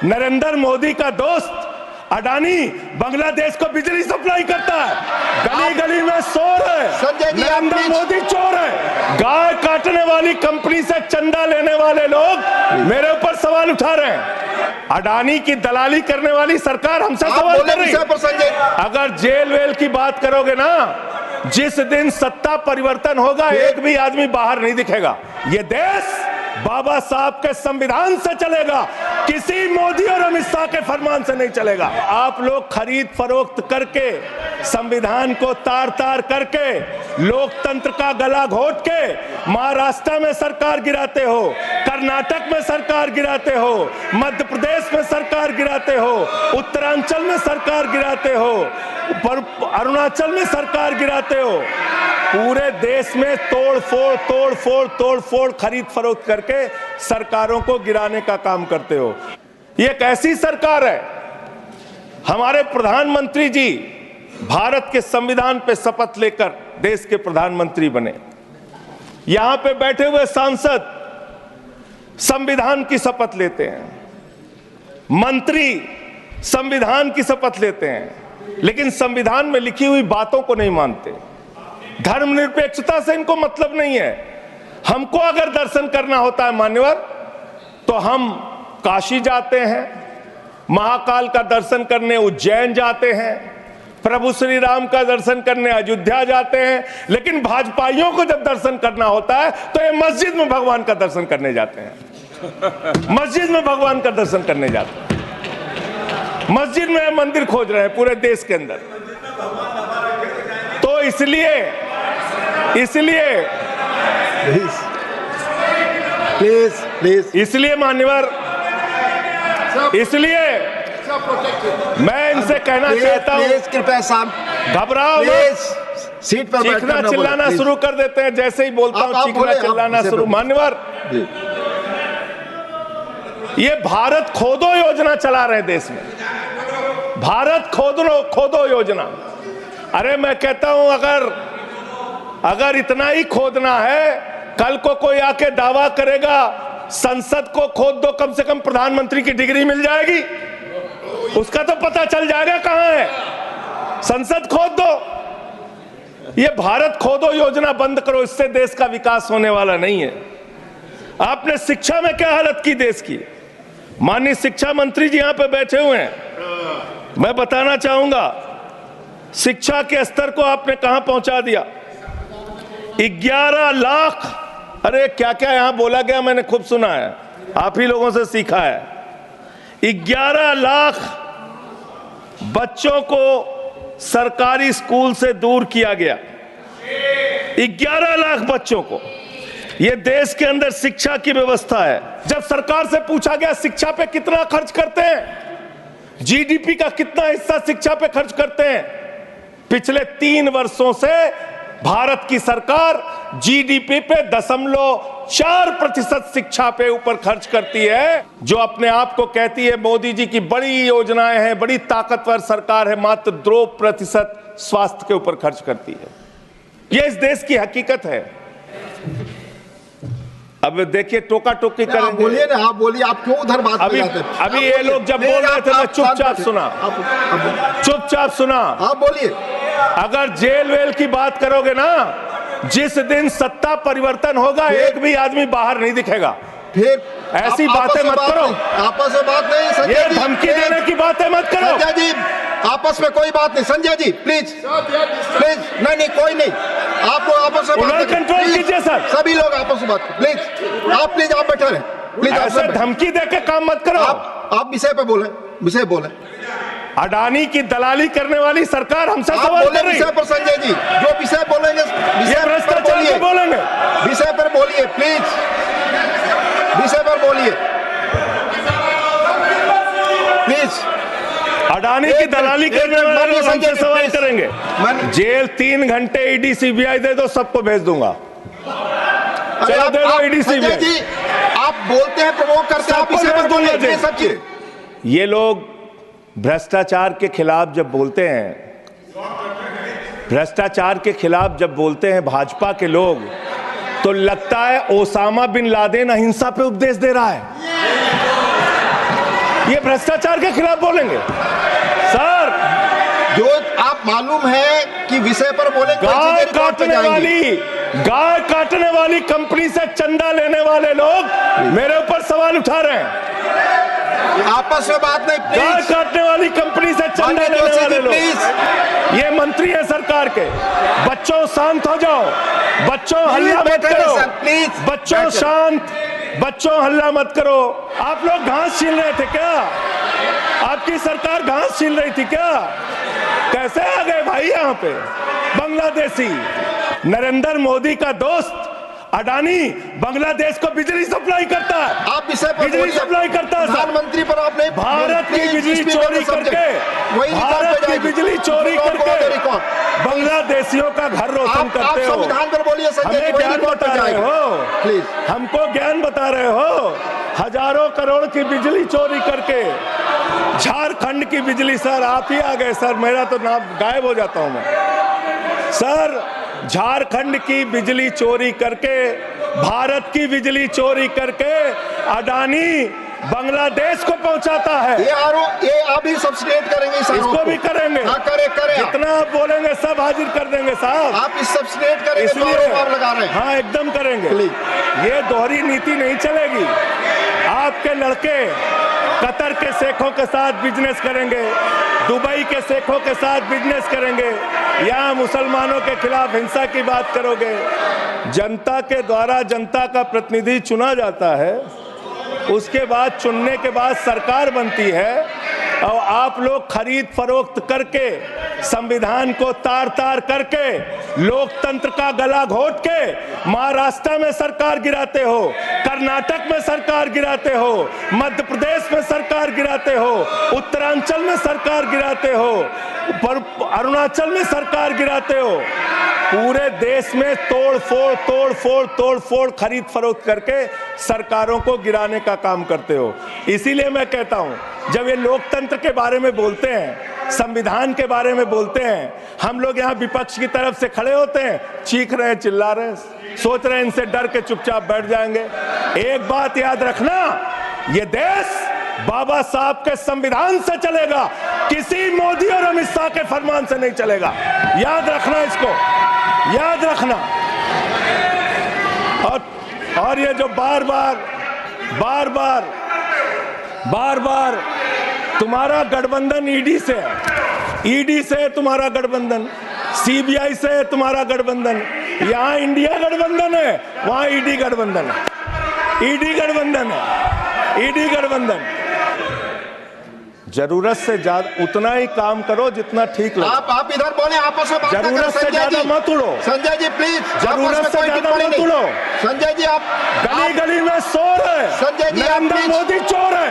नरेंद्र मोदी का दोस्त अडानी बांग्लादेश को बिजली सप्लाई करता है, गली गली में शोर है, नरेंद्र मोदी चोर है। गाय काटने वाली कंपनी से चंदा लेने वाले लोग मेरे ऊपर सवाल उठा रहे हैं। अडानी की दलाली करने वाली सरकार हमसे सवाल कर रही है। अगर जेल वेल की बात करोगे ना, जिस दिन सत्ता परिवर्तन होगा एक भी आदमी बाहर नहीं दिखेगा। ये देश बाबा साहब के संविधान से चलेगा, किसी मोदी और अमित शाह के फरमान से नहीं चलेगा। आप लोग खरीद फरोख्त करके, संविधान को तार तार करके, लोकतंत्र का गला घोट के महाराष्ट्र में सरकार गिराते हो, कर्नाटक में सरकार गिराते हो, मध्य प्रदेश में सरकार गिराते हो, उत्तरांचल में सरकार गिराते हो, अरुणाचल में सरकार गिराते हो। पूरे देश में तोड़ फोड़ खरीद फरोख्त करके सरकारों को गिराने का काम करते हो। ये एक ऐसी सरकार है, हमारे प्रधानमंत्री जी भारत के संविधान पे शपथ लेकर देश के प्रधानमंत्री बने। यहां पे बैठे हुए सांसद संविधान की शपथ लेते हैं, मंत्री संविधान की शपथ लेते हैं, लेकिन संविधान में लिखी हुई बातों को नहीं मानते। धर्मनिरपेक्षता से इनको मतलब नहीं है। हमको अगर दर्शन करना होता है मान्यवर, तो हम काशी जाते हैं, महाकाल का दर्शन करने उज्जैन जाते हैं, प्रभु श्री राम का दर्शन करने अयोध्या जाते हैं। लेकिन भाजपाइयों को जब दर्शन करना होता है तो ये मस्जिद में भगवान का दर्शन करने जाते हैं। मस्जिद में भगवान का दर्शन करने जाते हैं, मस्जिद में मंदिर खोज रहे हैं पूरे देश के अंदर। तो इसलिए इसलिए मान्यवर, इसलिए मैं इनसे कहना चाहता हूं, घबराओ मत, सीट पर चीखना चिल्लाना शुरू कर देते हैं। जैसे ही बोलता हूं चीखना चिल्लाना शुरू। मान्यवर, ये भारत खोदो योजना चला रहे देश में, भारत खोदो योजना। अरे मैं कहता हूं अगर इतना ही खोदना है, कल को कोई आके दावा करेगा संसद को खोद दो, कम से कम प्रधानमंत्री की डिग्री मिल जाएगी, उसका तो पता चल जाएगा कहां है। संसद खोद दो। ये भारत खोदो योजना बंद करो, इससे देश का विकास होने वाला नहीं है। आपने शिक्षा में क्या हालत की देश की। माननीय शिक्षा मंत्री जी यहां पे बैठे हुए हैं, मैं बताना चाहूंगा शिक्षा के स्तर को आपने कहां पहुंचा दिया। 11 लाख, अरे क्या क्या यहां बोला गया, मैंने खूब सुना है, आप ही लोगों से सीखा है। 11 लाख बच्चों को सरकारी स्कूल से दूर किया गया। 11 लाख बच्चों को। यह देश के अंदर शिक्षा की व्यवस्था है। जब सरकार से पूछा गया शिक्षा पे कितना खर्च करते हैं, जीडीपी का कितना हिस्सा शिक्षा पे खर्च करते हैं, पिछले 3 वर्षों से भारत की सरकार जीडीपी पे 0.4% शिक्षा पे ऊपर खर्च करती है। जो अपने आप को कहती है मोदी जी की बड़ी योजनाएं हैं, बड़ी ताकतवर सरकार है, मात्र 2% स्वास्थ्य के ऊपर खर्च करती है। यह इस देश की हकीकत है। अब देखिए टोका टोकी करेंगे। बोलिए ना, आप बोलिए, आप क्यों उधर बात अभी ये लोग जब बोल रहे थे मैं चुपचाप सुना। आप बोलिए। अगर जेल वेल की बात करोगे ना, जिस दिन सत्ता परिवर्तन होगा एक भी आदमी बाहर नहीं दिखेगा। फिर ऐसी बातें मत करो, आपस में बात नहीं। संजय ये जी, धमकी देने की बातें मत करो। संजय जी, आपस में कोई बात नहीं। संजय जी प्लीज नहीं, कोई नहीं, आप लोग आपस में बात कंट्रोल कीजिए सर। सभी लोग आपस में बात प्लीज। आप बैठे रहे प्लीज। ऐसे धमकी देकर काम मत करो। आप विषय पे बोले। अडानी की दलाली करने वाली सरकार हमसे सवाल कर रही है। विषय पर संजय जी जो विषय बोलेंगे, ये भ्रष्टाचार पे बोलेंगे, विषय पर बोलिए प्लीज, विषय पर बोलिए प्लीज। अडानी की दलाली करने वाले लोग हमसे सवाल करेंगे। जेल 3 घंटे ईडी सीबीआई दे दो, सबको भेज दूंगा। चलो दे दो ईडी सीबीआई जी। आप बोलते हैं, प्रवोक करते हैं, आप विषय पर बोलिए। ये लोग भ्रष्टाचार के खिलाफ जब बोलते हैं, भ्रष्टाचार के खिलाफ जब बोलते हैं भाजपा के लोग, तो लगता है ओसामा बिन लादेन अहिंसा पे उपदेश दे रहा है। ये भ्रष्टाचार के खिलाफ बोलेंगे सर? जो आप मालूम है कि विषय पर बोले गाय काटने वाली कंपनी से चंदा लेने वाले लोग मेरे ऊपर सवाल उठा रहे हैं। आपस में बात नहीं, गाय काटने वाली कंपनी से चंदा लेने वाले लोग, ये मंत्री है सरकार के। बच्चों शांत हो जाओ, बच्चों हल्ला मत करो, बच्चों शांत, बच्चों हल्ला मत करो। आप लोग घास छील रहे थे क्या? आपकी सरकार घास छील रही थी क्या? कैसे आ गए भाई यहाँ पे बांग्लादेशी? नरेंद्र मोदी का दोस्त अडानी बांग्लादेश को बिजली सप्लाई करता है। आप विषय पर बिजली सप्लाई करता है। प्रधानमंत्री पर आपने भारत की बिजली चोरी करके, भारत की बिजली चोरी करके बांग्लादेशियों का घर रोशन करते हो। संविधान पर बोलिए संजय जी, ज्ञान बता रहे हो, प्लीज हमको ज्ञान बता रहे हो। हजारों करोड़ की बिजली चोरी करके झारखंड की बिजली, सर आप ही आ गए सर, मेरा तो नाम गायब हो जाता हूं मैं सर। झारखंड की बिजली चोरी करके, भारत की बिजली चोरी करके अडानी बांग्लादेश को पहुंचाता है। ये आप ही सब्सिडेट करेंगे, इसको भी करेंगे। हाँ, करे जितना आप बोलेंगे सब हाजिर कर देंगे साहब। आप इस सब्सिडेट करेंगे, इसलिए आप लगा रहे हैं। हाँ एकदम करेंगे। ये दोहरी नीति नहीं चलेगी। आपके लड़के कतर के शेखों के साथ बिजनेस करेंगे, दुबई के शेखों के साथ बिजनेस करेंगे, यहाँ मुसलमानों के खिलाफ हिंसा की बात करोगे। जनता के द्वारा जनता का प्रतिनिधि चुना जाता है, उसके बाद चुनने के बाद सरकार बनती है, और आप लोग खरीद फरोख्त करके, संविधान को तार तार करके, लोकतंत्र का गला घोट के महाराष्ट्र में सरकार गिराते हो, कर्नाटक में सरकार गिराते हो, मध्य प्रदेश में सरकार गिराते हो, उत्तरांचल में सरकार गिराते हो, अरुणाचल में सरकार गिराते हो। पूरे देश में तोड़ फोड़ खरीद फरोख्त करके सरकारों को गिराने का काम करते हो। इसीलिए मैं कहता हूं, जब ये लोकतंत्र के बारे में बोलते हैं, संविधान के बारे में बोलते हैं, हम लोग यहाँ विपक्ष की तरफ से खड़े होते हैं, चीख रहे हैं, चिल्ला रहे हैं, सोच रहे हैं इनसे डर के चुपचाप बैठ जाएंगे। एक बात याद रखना, ये देश बाबा साहब के संविधान से चलेगा, किसी मोदी और अमित शाह के फरमान से नहीं चलेगा। याद रखना, इसको याद रखना। और ये जो बार बार तुम्हारा गठबंधन ईडी से है, ईडी से तुम्हारा गठबंधन, सीबीआई से तुम्हारा गठबंधन, यहाँ इंडिया गठबंधन है, वहां ईडी गठबंधन है, ईडी गठबंधन है, ईडी गठबंधन। जरूरत से ज्यादा उतना ही काम करो जितना ठीक लगे। आप इधर बोले, आपस में जरूरत से ज्यादा मत उड़ो संजय जी, प्लीज। जरूरत से ज्यादा मत उड़ो संजय जी। आप गली गली में शोर है, संजय जी, नरेंद्र मोदी चोर है।